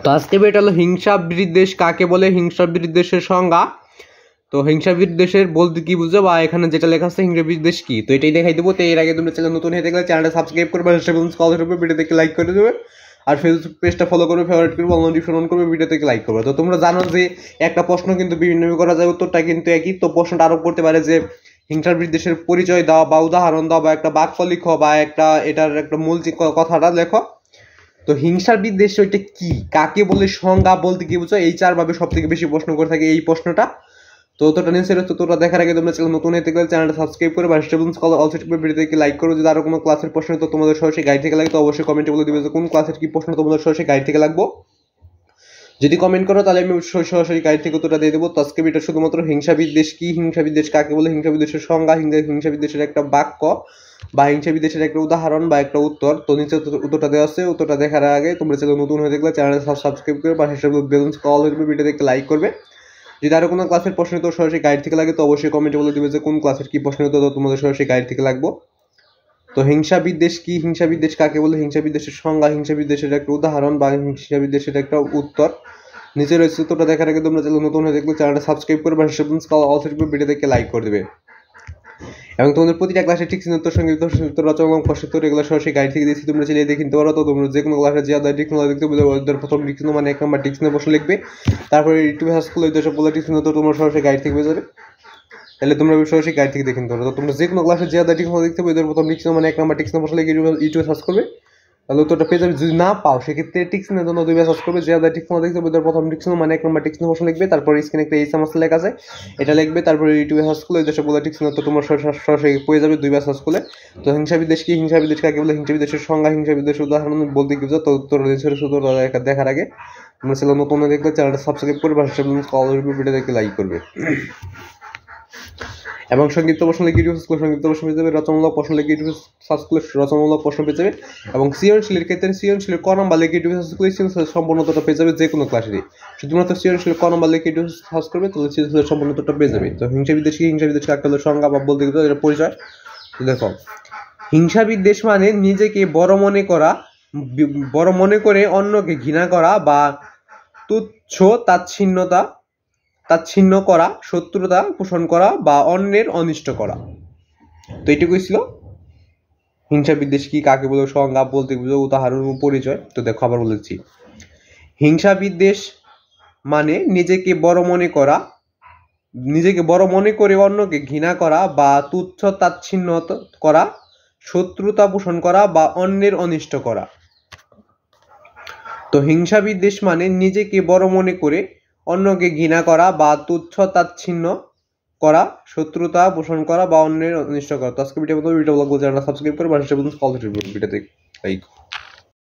তো আজকে এটা হলো হিংসা বিদ্বেষ কাকে বলে, হিংসা বিদ্বেষের সংজ্ঞা। তো হিংসা বিদ্বেষের বলতে কি বুঝো, বা এখানে যেটা লেখা আছে হিংসা বিদ্বেষ কি, তো এটাই দেখাই দেবো। তো এর আগে তোমরা চ্যানেল নতুন হয়ে থাকলে চ্যানেলটা সাবস্ক্রাইব করবে, ভিডিও থেকে লাইক করে দেবে, আর ফেসবুক পেজটা ফলো করবে, ফেভারিট করবে, নোটিফিকেশন অন করবে, ভিডিও থেকে লাইক করবে। তো তোমরা জানো যে একটা প্রশ্ন কিন্তু বিভিন্ন করা যায়, উত্তরটা কিন্তু একই। তো প্রশ্নটা আরোপ করতে পারে যে হিংসা বিদ্বেষের পরিচয় দাও বা উদাহরণ দাও বা একটা বাক্য লিখো বা একটা এটার একটা মূল কথাটা লেখো। তো হিংসার বিদ্বেষ ওইটা কি, কাকে বলে, সংজ্ঞা বলতে কি বুঝো, এই চারভাবে সব থেকে বেশি প্রশ্ন করে থাকে এই প্রশ্নটা। তো তোটা নিচের তোটা দেখার আগে তোমরা চ্যানেল নতুন হতে গেলে চ্যানেলটা সাবস্ক্রাইব করে বা ভিডিওতে লাইক করো। যদি আরো কোনো ক্লাসের প্রশ্ন তো তোমাদের সরাসরি গাইড থেকে লাগে তো অবশ্যই কমেন্টে বলে দিবে যে কোন ক্লাসের কি প্রশ্ন তোমাদের সরাসরি গাইড থেকে লাগবো। যদি কমেন্ট করো তাহলে আমি সরাসরি গাইড থেকে উত্তরটা দিয়ে দেবো। তো আজকে এটা শুধুমাত্র হিংসা বিদ্বেষ কি, হিংসা বিদ্বেষ কাকে বলে, হিংসা বিদ্বেষের সংজ্ঞা, হিংসা বিদ্বেষের একটা বাক্য বা হিংসা বিদ্বেষের একটা উদাহরণ বা একটা উত্তর। তো নিচে উত্তরটা দেওয়া আছে, উত্তরটা দেখার আগে তোমরা চ্যানেল নতুন হয়ে থাকলে চ্যানেলটা সাবস্ক্রাইব করে পাশে বেলুন্স কল হয়ে যাবে, ভিডিও দেখে লাইক করবে। যদি আরো কোনো ক্লাসের প্রশ্ন তো সরাসরি গাইড থেকে লাগে তো অবশ্যই কমেন্টে বলে দিবে যে কোন ক্লাসের কি প্রশ্ন তো তোমাদের সরাসরি গাইড থেকে লাগবো। তো হিংসা বিদ্বেষ কি, হিংসা বিদ্বেষ কাকে বলে, হিংসা বিদ্বেষের সংজ্ঞা, হিংসা বিদ্বেষের একটা উদাহরণ বা হিংসা বিদ্বেষের একটা উত্তর। নিচে রয়েছে উত্তরটা দেখার আগে তোমরা চ্যানেল নতুন হয়ে দেখলে চ্যানেলটা সাবস্ক্রাইব করে বা ভিডিও দেখে লাইক করে দেবে। এবং তোমাদের প্রতিটা ক্লাসে ঠিক উত্তর, সঙ্গীত রচনা এবং প্রশ্ন এগুলো সরাসরি গাইড থেকে দিচ্ছি, তোমরা চাইলে দেখে নিতে পারো। তো তোমরা যে কোনো ক্লাসে যে আদায় টিক্স দেখতে ওদের প্রথম টিক্স মানে 1 নম্বর টিক্স প্রশ্ন লিখবে, তারপরে ইউটিউবে সার্চ করলে ওই সবগুলো টিক্স তো তোমরা সরাসরি গাইড থেকে পেয়ে যাবে। তাহলে তোমরা সরাসরি গাইড থেকে দেখে নিতে পারো। তো তোমরা যে কোনো ক্লাসে যে আদায় টিক্স দেখতে পাবে ওদের প্রথম টিক্স মানে 1 নম্বর টিক্স প্রশ্ন লিখে ইউটিউবে সার্চ করবে, তাহলে উত্তরটা পেয়ে যাবে। যদি না পাও সেক্ষেত্রে টিক্সনের জন্য 2 সার্চ করবে, যে আদায় টিক্স দেখতে পাবে ওদের প্রথম টিক্স মানে 1 নম্বর টিক্স প্রশ্ন লিখবে, তারপর স্ক্রিনে একটা এই সমস্ত লেখা আছে এটা লিখবে, তারপরে ইউটিউবে সার্চ করলে ওই সবগুলো টিক্স তো তোমরা সরাসরি পেয়ে যাবে 2 সার্চ করলে। তো হিংসা বিদ্বেষ কি, হিংসা বিদ্বেষ কাকে বলে, হিংসা বিদ্বেষের সংজ্ঞা, হিংসা বিদ্বেষের উদাহরণ বলতে কি বুঝো। তো উত্তর দেখার আগে তোমরা চ্যানেল নতুন দেখলে চ্যানেলটা সাবস্ক্রাইব করে বা ভিডিও দেখে লাইক করবে। এবং সংক্ষিপ্ত প্রশ্ন লিখে ইউটিউব সার্চ করলে সংক্ষিপ্ত প্রশ্ন পেয়ে যাবে, রচনামূলক প্রশ্ন লিখে ইউটিউব সার্চ করলে রচনামূলক প্রশ্ন পেয়ে যাবে, এবং সৃজনশীলের ক্ষেত্রে সৃজনশীলের ক নাম্বার লিখে ইউটিউব সার্চ করলে সৃজনশীলের সম্পূর্ণতা পেয়ে যাবে যে কোনো ক্লাসেরই। শুধুমাত্র সৃজনশীলের ক নাম্বার লিখে ইউটিউব সার্চ করবে তাহলে সৃজনশীলের সম্পূর্ণতা পেয়ে যাবে। তো হিংসা বিদ্বেষ কি, হিংসা বিদ্বেষ কাকে বলে, সংজ্ঞা বা বলতে গেলে এটা পরিচয়। দেখো, হিংসা বিদ্বেষ মানে নিজেকে বড় মনে করে অন্যকে ঘৃণা করা বা তুচ্ছ তাচ্ছিন্ন করা, শত্রুতা পোষণ করা বা অন্যের অনিষ্ট করা। তো এইটুকুই ছিল হিংসা বিদ্বেষ কি, কাকে বলে, সংজ্ঞা বলতে বুঝো, উদাহরণ ও পরিচয়। তো দেখো আবার বলেছি, হিংসা বিদ্বেষ মানে নিজেকে বড় মনে করে অন্যকে ঘৃণা করা বা তুচ্ছ তাচ্ছিন্ন করা, শত্রুতা পোষণ করা বা অন্যের অনিষ্ট করা। তো হিংসা বিদ্বেষ মানে নিজেকে বড় মনে করে অন্যকে ঘৃণা করা বা তুচ্ছ তাচ্ছিন্ন করা, শত্রুতা পোষণ করা বা অন্যের অনিষ্ট করা। তো আজকে ভিডিও সাবস্ক্রাইব করে ভিডিওতে লাইক।